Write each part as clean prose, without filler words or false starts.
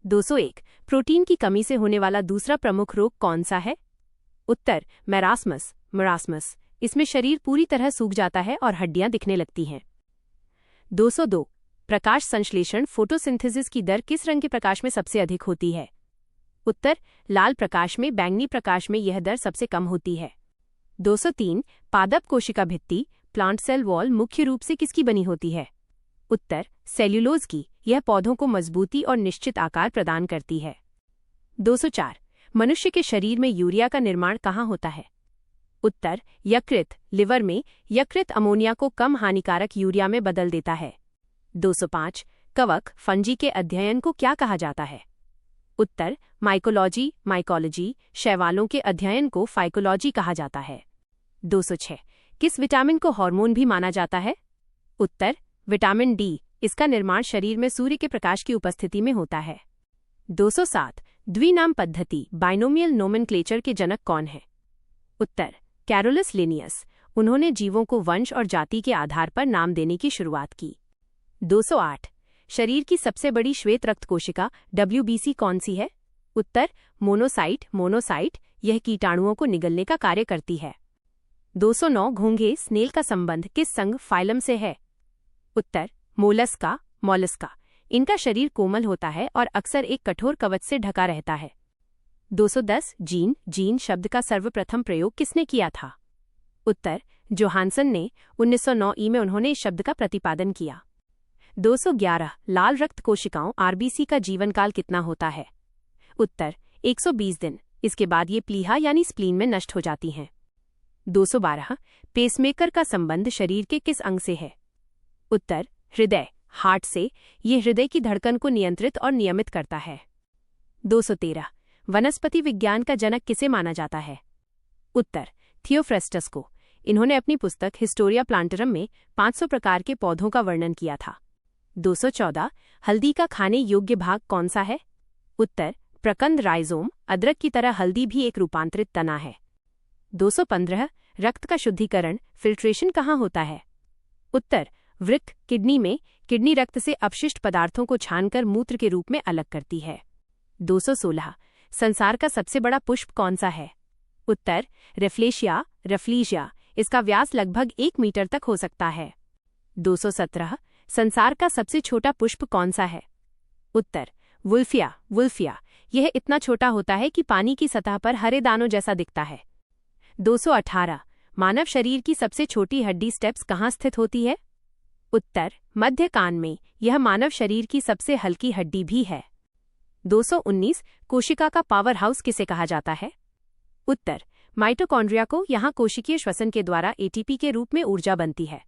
201 protein की कमी से होने वाला दूसरा प्रमुख रोग कौन सा है? उत्तर मरासमस। इसमें शरीर पूरी तरह सूख जाता है और हड्डियां दिखने लगती हैं। 202 प्रकाश संश्लेषण फोटोसिंथेसिस की दर किस रंग के प्रकाश में सबसे अधिक होती है? उत्तर लाल प्रकाश में, बैंगनी प्रकाश में यह दर सबसे कम होती है। 203 पादप कोशिका भित्ति प्लांट सेल वॉल मुख्य रूप से किसकी बनी होती है? उत्तर सेल्यूलोज की। यह पौधों को मजबूती और निश्चित आकार प्रदान करती है। 204 मनुष्य के शरीर में यूरिया का निर्माण कहाँ होता है? उत्तर यकृत लिवर में। यकृत अमोनिया को कम हानिकारक यूरिया में बदल देता है। 205 कवक फंजी के अध्ययन को क्या कहा जाता है? उत्तर माइकोलॉजी। शैवालों के अध्ययन को फाइकोलॉजी कहा जाता है। 206 किस विटामिन को हार्मोन भी माना जाता है? उत्तर विटामिन डी। इसका निर्माण शरीर में सूर्य के प्रकाश की उपस्थिति में होता है। 207 द्विनाम पद्धति बाइनोमियल नोमेनक्लेचर के जनक कौन है? उत्तर कैरोलस लिनियस। उन्होंने जीवों को वंश और जाति के आधार पर नाम देने की शुरुआत की। 208 शरीर की सबसे बड़ी श्वेत रक्त कोशिका WBC कौन सी है? उत्तर मोनोसाइट। यह कीटाणुओं को निगलने का कार्य करती है। 209 घोंघे स्नेल का संबंध किस संघ फाइलम से है? उत्तर मोलस्का। इनका शरीर कोमल होता है और अक्सर एक कठोर कवच से ढका रहता है। 210 जीन शब्द का सर्वप्रथम प्रयोग किसने किया था? उत्तर जोहानसन ने। 1909 में उन्होंने इस शब्द का प्रतिपादन किया। 211 लाल रक्त कोशिकाओं RBC का जीवनकाल कितना होता है? उत्तर 120 दिन। इसके बाद ये प्लीहा यानी स्प्लीन में नष्ट हो जाती हैं। 212 पेसमेकर का संबंध शरीर के किस अंग से है? उत्तर हृदय हार्ट से। ये हृदय की धड़कन को नियंत्रित और नियमित करता है। 213 वनस्पति विज्ञान का जनक किसे माना जाता है? उत्तर थियोफ्रेस्टस को। इन्होंने अपनी पुस्तक हिस्टोरिया प्लांटरम में 500 प्रकार के पौधों का वर्णन किया था। 214 हल्दी का खाने योग्य भाग कौन सा है? उत्तर प्रकंद राइजोम। अदरक की तरह हल्दी भी एक रूपांतरित तना है। 215 रक्त का शुद्धिकरण फिल्ट्रेशन कहाँ होता है? उत्तर वृक्क किडनी में। किडनी रक्त से अपशिष्ट पदार्थों को छानकर मूत्र के रूप में अलग करती है। 216 संसार का सबसे बड़ा पुष्प कौन सा है? उत्तर रफ्लीशिया। इसका व्यास लगभग 1 मीटर तक हो सकता है। 217 संसार का सबसे छोटा पुष्प कौन सा है? उत्तर वुल्फिया। यह इतना छोटा होता है कि पानी की सतह पर हरे दानों जैसा दिखता है। 218 मानव शरीर की सबसे छोटी हड्डी स्टेप्स कहाँ स्थित होती है? उत्तर मध्य कान में। यह मानव शरीर की सबसे हल्की हड्डी भी है। 219 कोशिका का पावर हाउस किसे कहा जाता है? उत्तर माइटोकॉन्ड्रिया को। यहाँ कोशिकीय श्वसन के द्वारा ATP के रूप में ऊर्जा बनती है।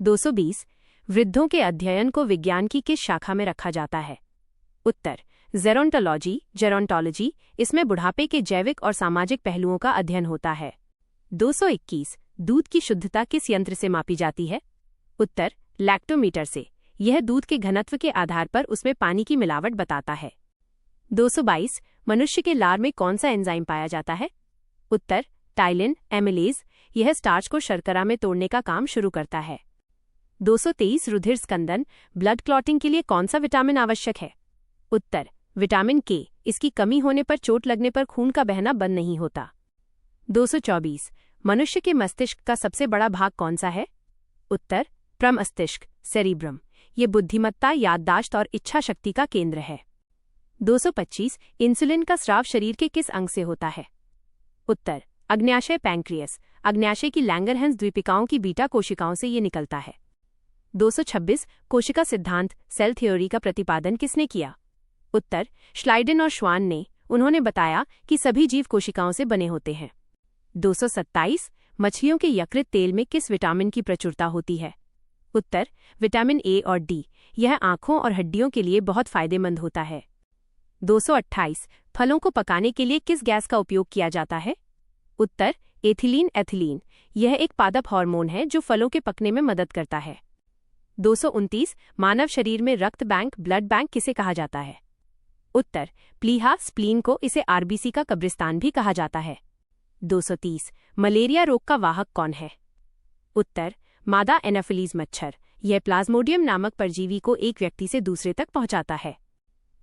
220 वृद्धों के अध्ययन को विज्ञान की किस शाखा में रखा जाता है? उत्तर जेरोंटोलॉजी। इसमें बुढ़ापे के जैविक और सामाजिक पहलुओं का अध्ययन होता है। 221 दूध की शुद्धता किस यंत्र से मापी जाती है? उत्तर लैक्टोमीटर से। यह दूध के घनत्व के आधार पर उसमें पानी की मिलावट बताता है। 222 मनुष्य के लार में कौन सा एंजाइम पाया जाता है? उत्तर टाइलिन एमिलेज। यह स्टार्च को शर्करा में तोड़ने का काम शुरू करता है। 223 रुधिर स्कंदन ब्लड क्लॉटिंग के लिए कौन सा विटामिन आवश्यक है? उत्तर विटामिन K। इसकी कमी होने पर चोट लगने पर खून का बहना बंद नहीं होता। 224 मनुष्य के मस्तिष्क का सबसे बड़ा भाग कौन सा है? उत्तर प्रमस्तिष्क सेरिब्रम। ये बुद्धिमत्ता याददाश्त और इच्छा शक्ति का केंद्र है। 225 इंसुलिन का स्राव शरीर के किस अंग से होता है? उत्तर अग्न्याशय पैंक्रियस। अग्न्याशय की लैंगरहैंस द्वीपिकाओं की बीटा कोशिकाओं से ये निकलता है। 226 कोशिका सिद्धांत सेल थ्योरी का प्रतिपादन किसने किया? उत्तर श्लाइडन और श्वान ने। उन्होंने बताया कि सभी जीव कोशिकाओं से बने होते हैं। 227 मछलियों के यकृत तेल में किस विटामिन की प्रचुरता होती है? उत्तर विटामिन A और D। यह आंखों और हड्डियों के लिए बहुत फायदेमंद होता है। 228 फलों को पकाने के लिए किस गैस का उपयोग किया जाता है? उत्तर एथिलीन। यह एक पादप हार्मोन है जो फलों के पकने में मदद करता है। 229 मानव शरीर में रक्त बैंक ब्लड बैंक किसे कहा जाता है? उत्तर प्लीहा स्प्लीन को। इसे RBC का कब्रिस्तान भी कहा जाता है। 230 मलेरिया रोग का वाहक कौन है? उत्तर मादा एनाफिलीज मच्छर। यह प्लाज्मोडियम नामक परजीवी को एक व्यक्ति से दूसरे तक पहुंचाता है।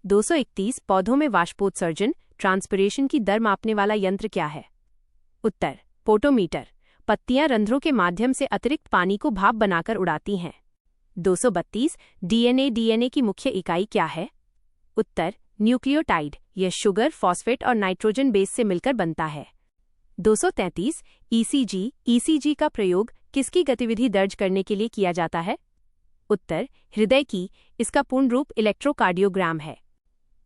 231 पौधों में वाष्पोत्सर्जन ट्रांसपिरेशन की दर मापने वाला यंत्र क्या है? उत्तर पोटोमीटर। पत्तियां रंध्रों के माध्यम से अतिरिक्त पानी को भाप बनाकर उड़ाती हैं। 232 डीएनए की मुख्य इकाई क्या है? उत्तर न्यूक्लियोटाइड। यह शुगर, फॉस्फेट और नाइट्रोजन बेस से मिलकर बनता है। 233 ईसीजी का प्रयोग किसकी गतिविधि दर्ज करने के लिए किया जाता है? उत्तर हृदय की। इसका पूर्ण रूप इलेक्ट्रोकार्डियोग्राम है।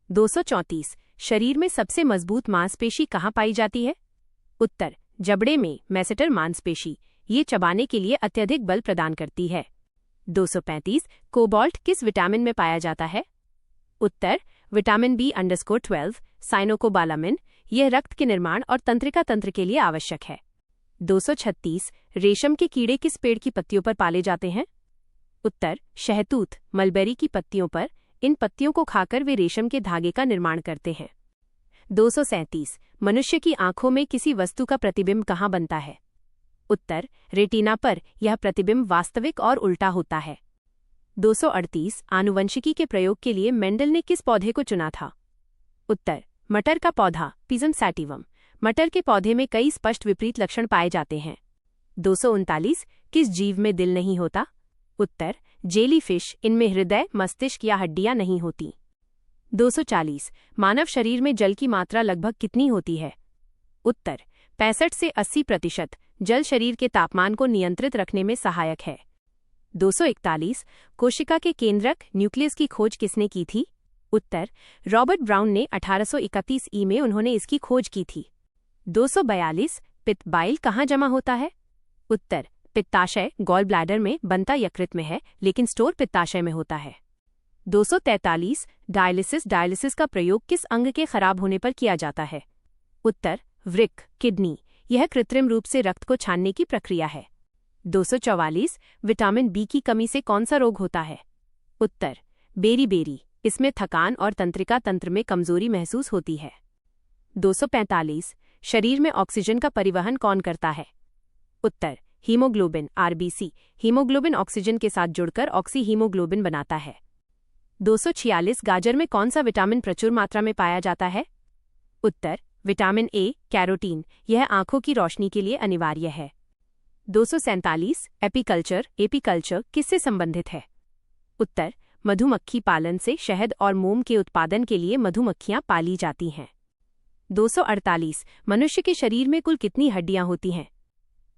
234 शरीर में सबसे मजबूत मांसपेशी कहाँ पाई जाती है? उत्तर जबड़े में, मैसेटर मांसपेशी। ये चबाने के लिए अत्यधिक बल प्रदान करती है। 235 कोबाल्ट किस विटामिन में पाया जाता है? उत्तर विटामिन B_12 साइनोकोबालामिन। यह रक्त के निर्माण और तंत्रिका तंत्र के लिए आवश्यक है। 236 रेशम के कीड़े किस पेड़ की पत्तियों पर पाले जाते हैं? उत्तर शहतूत, मलबेरी की पत्तियों पर। इन पत्तियों को खाकर वे रेशम के धागे का निर्माण करते हैं। 237 मनुष्य की आंखों में किसी वस्तु का प्रतिबिंब कहाँ बनता है? उत्तर रेटिना पर। यह प्रतिबिंब वास्तविक और उल्टा होता है। 238 आनुवंशिकी के प्रयोग के लिए मेंडल ने किस पौधे को चुना था? उत्तर मटर का पौधा पिजम सैटिवम। मटर के पौधे में कई स्पष्ट विपरीत लक्षण पाए जाते हैं। 239 किस जीव में दिल नहीं होता? उत्तर जेलीफिश। इनमें हृदय, मस्तिष्क या हड्डियां नहीं होती। 240 मानव शरीर में जल की मात्रा लगभग कितनी होती है? उत्तर 65 से 80%। जल शरीर के तापमान को नियंत्रित रखने में सहायक है। 241 कोशिका के केंद्रक न्यूक्लियस की खोज किसने की थी? उत्तर रॉबर्ट ब्राउन ने 1831 में उन्होंने इसकी खोज की थी। 242 पित्त बाइल कहाँ जमा होता है? उत्तर पित्ताशय गॉल ब्लैडर में बनता यकृत में है, लेकिन स्टोर पित्ताशय में होता है। 243 डायलिसिस का प्रयोग किस अंग के खराब होने पर किया जाता है? उत्तर वृक्क किडनी। यह कृत्रिम रूप से रक्त को छानने की प्रक्रिया है। 244 विटामिन बी की कमी से कौन सा रोग होता है? उत्तर बेरी। इसमें थकान और तंत्रिका तंत्र में कमजोरी महसूस होती है। 245 शरीर में ऑक्सीजन का परिवहन कौन करता है? उत्तर हीमोग्लोबिन आरबीसी। हीमोग्लोबिन ऑक्सीजन के साथ जुड़कर ऑक्सी हीमोग्लोबिन बनाता है। 246 गाजर में कौन सा विटामिन प्रचुर मात्रा में पाया जाता है? उत्तर विटामिन ए कैरोटीन। यह आंखों की रोशनी के लिए अनिवार्य है। 247 एपीकल्चर किससे संबंधित है? उत्तर मधुमक्खी पालन से शहद और मोम के उत्पादन के लिए मधुमक्खियां पाली जाती हैं। 248 मनुष्य के शरीर में कुल कितनी हड्डियां होती हैं?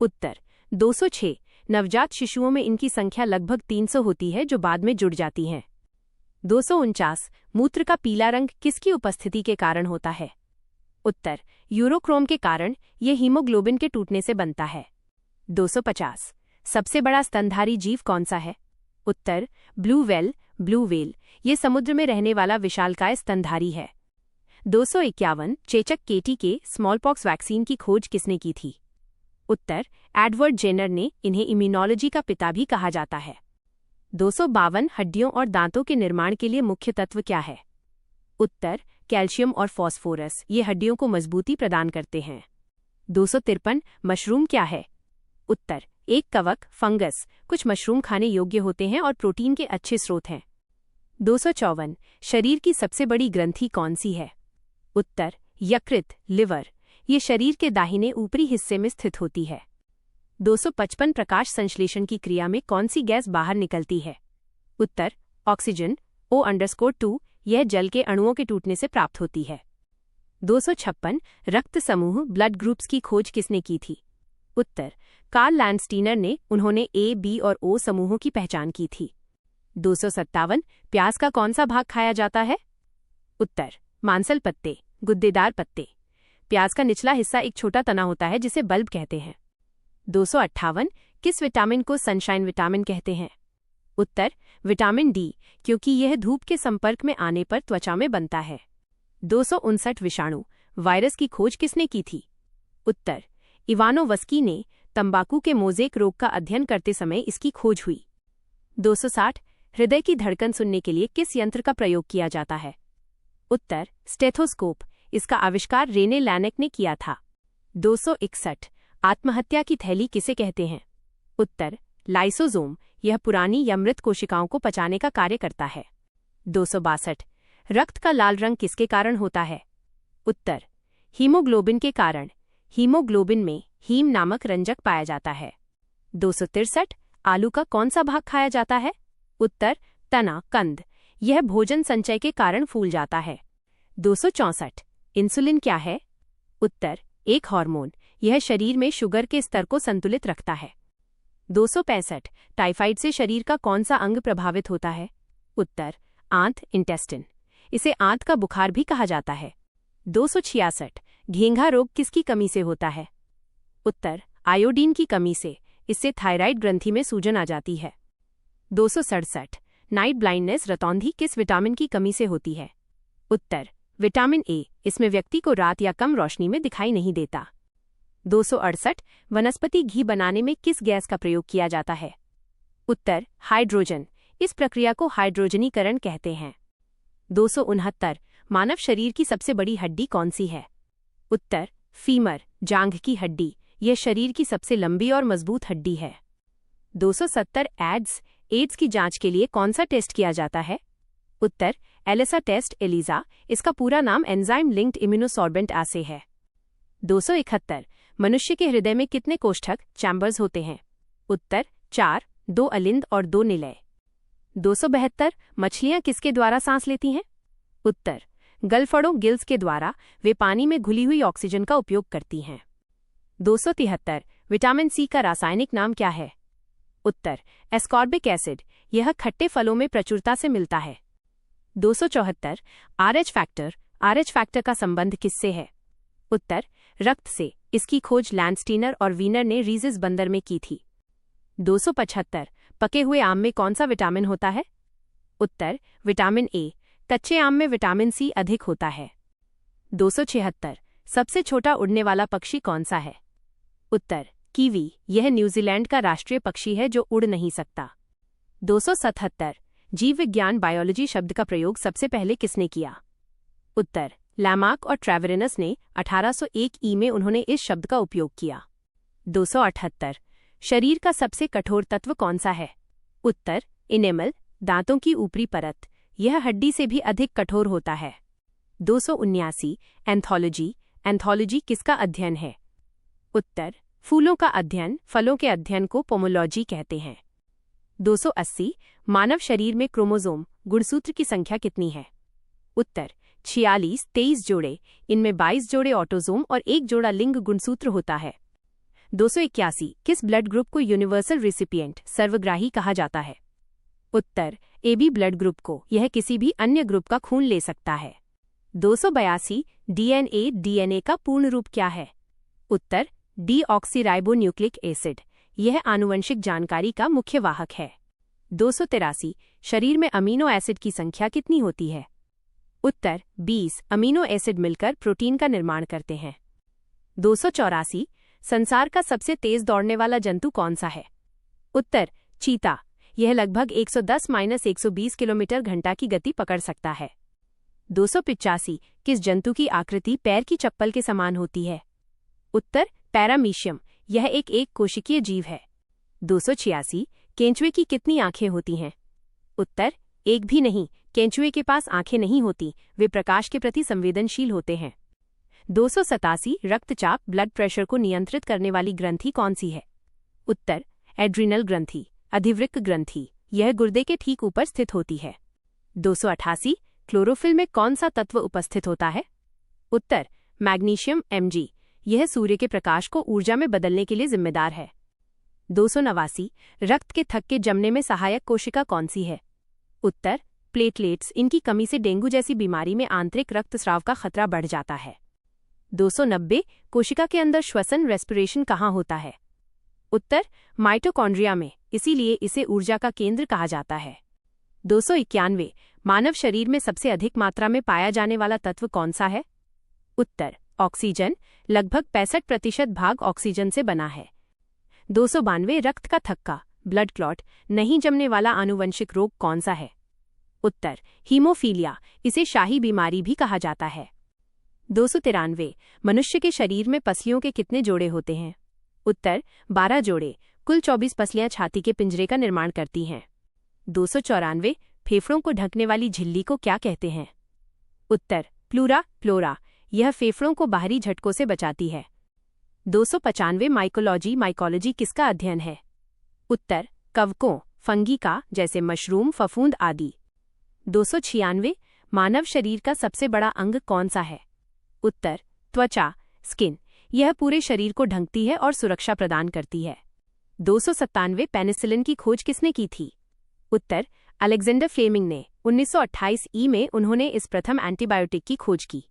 उत्तर 206। नवजात शिशुओं में इनकी संख्या लगभग 300 होती है, जो बाद में जुड़ जाती हैं। 249 मूत्र का पीला रंग किसकी उपस्थिति के कारण होता है? उत्तर यूरोक्रोम के कारण। यह हीमोग्लोबिन के टूटने से बनता है। 250 सबसे बड़ा स्तनधारी जीव कौन सा है? उत्तर ब्लू व्हेल। ये समुद्र में रहने वाला विशालकाय स्तनधारी है। 251 चेचक केटी के स्मॉलपॉक्स वैक्सीन की खोज किसने की थी? उत्तर एडवर्ड जेनर ने। इन्हें इम्यूनोलॉजी का पिता भी कहा जाता है। 252 हड्डियों और दांतों के निर्माण के लिए मुख्य तत्व क्या है? उत्तर कैल्शियम और फॉस्फोरस। ये हड्डियों को मजबूती प्रदान करते हैं। 253 मशरूम क्या है? उत्तर एक कवक फंगस। कुछ मशरूम खाने योग्य होते हैं और प्रोटीन के अच्छे स्रोत हैं। 254 शरीर की सबसे बड़ी ग्रंथि कौन सी है? उत्तर यकृत लिवर। ये शरीर के दाहिने ऊपरी हिस्से में स्थित होती है। 255 प्रकाश संश्लेषण की क्रिया में कौन सी गैस बाहर निकलती है? उत्तर ऑक्सीजन O_2। यह जल के अणुओं के टूटने से प्राप्त होती है। 256 रक्त समूह ब्लड ग्रुप्स की खोज किसने की थी? उत्तर कार्ल लैंडस्टीनर ने। उन्होंने ए, बी और ओ समूहों की पहचान की थी। 257 प्याज का कौन सा भाग खाया जाता है? उत्तर मांसल पत्ते गुद्देदार पत्ते। प्याज का निचला हिस्सा एक छोटा तना होता है जिसे बल्ब कहते हैं। 258 किस विटामिन को सनशाइन विटामिन कहते हैं? उत्तर विटामिन डी, क्योंकि यह धूप के संपर्क में आने पर त्वचा में बनता है। 259 विषाणु वायरस की खोज किसने की थी? उत्तर इवानोवस्की ने। तंबाकू के मोज़ेक रोग का अध्ययन करते समय इसकी खोज हुई। 260 हृदय की धड़कन सुनने के लिए किस यंत्र का प्रयोग किया जाता है? उत्तर स्टेथोस्कोप। इसका आविष्कार रेने लैनेक ने किया था। 261 आत्महत्या की थैली किसे कहते हैं? उत्तर लाइसोसोम। यह पुरानी या मृत कोशिकाओं को पचाने का कार्य करता है। 262 रक्त का लाल रंग किसके कारण होता है? उत्तर, हीमोग्लोबिन के कारण। हीमोग्लोबिन में हीम नामक रंजक पाया जाता है। 263 आलू का कौन सा भाग खाया जाता है? उत्तर, तना, कंद। यह भोजन संचय के कारण फूल जाता है। 264 इंसुलिन क्या है? उत्तर, एक हार्मोन। यह शरीर में शुगर के स्तर को संतुलित रखता है। 265 टाइफाइड से शरीर का कौन सा अंग प्रभावित होता है? उत्तर, आंत, इंटेस्टिन। इसे आंत का बुखार भी कहा जाता है। 266 घेंघा रोग किसकी कमी से होता है? उत्तर, आयोडीन की कमी से। इससे थायराइड ग्रंथि में सूजन आ जाती है। 267 नाइट ब्लाइंडनेस रतौंधी किस विटामिन की कमी से होती है? उत्तर, विटामिन ए। इसमें व्यक्ति को रात या कम रोशनी में दिखाई नहीं देता। 268 वनस्पति घी बनाने में किस गैस का प्रयोग किया जाता है? उत्तर, हाइड्रोजन। इस प्रक्रिया को हाइड्रोजनीकरण कहते हैं। 269 मानव शरीर की सबसे बड़ी हड्डी कौन सी है? उत्तर, फीमर, जांघ की हड्डी। यह शरीर की सबसे लंबी और मजबूत हड्डी है। 270 एड्स की जांच के लिए कौन सा टेस्ट किया जाता है? उत्तर, एलिसा टेस्ट, एलिसा। इसका पूरा नाम एंजाइम लिंक्ड इम्यूनोसॉर्बेंट एसे है। 271 मनुष्य के हृदय में कितने कोष्ठक, चैम्बर्स होते हैं? उत्तर, 4, 2 अलिंद और 2 निलय। 272 मछलियां किसके द्वारा सांस लेती हैं? उत्तर, गलफड़ों, गिल्स के द्वारा। वे पानी में घुली हुई ऑक्सीजन का उपयोग करती हैं। 273 विटामिन सी का रासायनिक नाम क्या है? उत्तर, एस्कॉर्बिक एसिड। यह खट्टे फलों में प्रचुरता से मिलता है। 274 आरएच फैक्टर का संबंध किससे है? उत्तर, रक्त से। इसकी खोज लैंडस्टीनर और वीनर ने रीजिस बंदर में की थी। 275 पके हुए आम में कौन सा विटामिन होता है? उत्तर, विटामिन ए। कच्चे आम में विटामिन सी अधिक होता है। 276 सबसे छोटा उड़ने वाला पक्षी कौन सा है? उत्तर, कीवी। यह न्यूजीलैंड का राष्ट्रीय पक्षी है जो उड़ नहीं सकता। 277 जीव विज्ञान बायोलॉजी शब्द का प्रयोग सबसे पहले किसने किया? उत्तर, लैमार्क और ट्रेवेरिनस ने 1801 में उन्होंने इस शब्द का उपयोग किया। 278 शरीर का सबसे कठोर तत्व कौन सा है? उत्तर, इनेमल, दांतों की ऊपरी परत। यह हड्डी से भी अधिक कठोर होता है। 279 एंथोलॉजी किसका अध्ययन है? उत्तर, फूलों का अध्ययन। फलों के अध्ययन को पोमोलॉजी कहते हैं। 280 मानव शरीर में क्रोमोसोम, गुणसूत्र की संख्या कितनी है? उत्तर, 46, 23 जोड़े। इनमें 22 जोड़े ऑटोसोम और 1 जोड़ा लिंग गुणसूत्र होता है। 281 किस ब्लड ग्रुप को यूनिवर्सल रिसिपिएंट, सर्वग्राही कहा जाता है? उत्तर, एबी ब्लड ग्रुप को। यह किसी भी अन्य ग्रुप का खून ले सकता है। 282 डीएनए का पूर्ण रूप क्या है? उत्तर, डीऑक्सीराइबोन्यूक्लिक एसिड। यह आनुवंशिक जानकारी का मुख्य वाहक है। 283 शरीर में अमीनो एसिड की संख्या कितनी होती है? उत्तर, 20। अमीनो एसिड मिलकर प्रोटीन का निर्माण करते हैं। 284 संसार का सबसे तेज दौड़ने वाला जंतु कौन सा है? उत्तर, चीता। यह लगभग 110-120 किलोमीटर घंटा की गति पकड़ सकता है। 285 किस जंतु की आकृति पैर की चप्पल के समान होती है? उत्तर, पैरामीशियम। यह एक कोशिकीय जीव है। 286 केंचुए की कितनी आंखें होती हैं? उत्तर, एक भी नहीं। केंचुए के पास आंखें नहीं होती। वे प्रकाश के प्रति संवेदनशील होते हैं। 287 रक्तचाप, ब्लड प्रेशर को नियंत्रित करने वाली ग्रंथि कौन सी है? उत्तर, एड्रिनल ग्रंथि, अधिवृक्क ग्रंथि। यह गुर्दे के ठीक ऊपर स्थित होती है। 288 क्लोरोफिल में कौन सा तत्व उपस्थित होता है? उत्तर, मैग्नीशियम, Mg। यह सूर्य के प्रकाश को ऊर्जा में बदलने के लिए जिम्मेदार है। 289 रक्त के थक्के जमने में सहायक कोशिका कौन सी है? उत्तर, प्लेटलेट्स। इनकी कमी से डेंगू जैसी बीमारी में आंतरिक रक्तस्राव का खतरा बढ़ जाता है। 290 कोशिका के अंदर श्वसन, रेस्पिरेशन कहाँ होता है? उत्तर, माइटोकॉन्ड्रिया में। इसीलिए इसे ऊर्जा का केंद्र कहा जाता है। 291 मानव शरीर में सबसे अधिक मात्रा में पाया जाने वाला तत्व कौन सा है? उत्तर, ऑक्सीजन। लगभग 65% भाग ऑक्सीजन से बना है। 292 रक्त का थक्का, ब्लड क्लॉट, नहीं जमने वाला आनुवंशिक रोग कौन सा है? उत्तर, हीमोफीलिया। इसे शाही बीमारी भी कहा जाता है। 293 मनुष्य के शरीर में पसलियों के कितने जोड़े होते हैं? उत्तर, 12 जोड़े। कुल 24 पसलियां छाती के पिंजरे का निर्माण करती हैं। 294 फेफड़ों को ढकने वाली झिल्ली को क्या कहते हैं? उत्तर प्लूरा फ्लोरा, यह फेफड़ों को बाहरी झटकों से बचाती है। 295 माइकोलॉजी किसका अध्ययन है? उत्तर कवकों, फंगी का, जैसे मशरूम, फफूंद आदि। 296 मानव शरीर का सबसे बड़ा अंग कौन सा है? उत्तर त्वचा, स्किन, यह पूरे शरीर को ढंकती है और सुरक्षा प्रदान करती है। 297 पेनिसिलिन की खोज किसने की थी? उत्तर अलेक्जेंडर फ्लेमिंग ने 1928 ई में उन्होंने इस प्रथम एंटीबायोटिक की खोज की।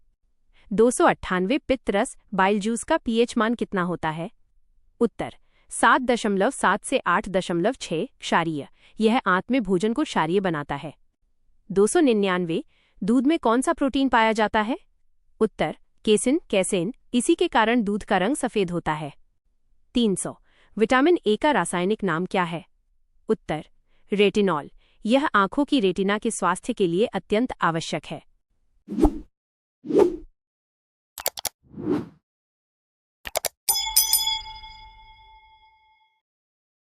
298 पित्त रस बाइल जूस का पीएच मान कितना होता है? उत्तर 7.7 से 8.6 क्षारीय, यह आंत में भोजन को क्षारीय बनाता है। 299 दूध में कौन सा प्रोटीन पाया जाता है? उत्तर कैसेन, इसी के कारण दूध का रंग सफेद होता है। 300 विटामिन ए का रासायनिक नाम क्या है? उत्तर रेटिनॉल, यह आंखों की रेटिना के स्वास्थ्य के लिए अत्यंत आवश्यक है।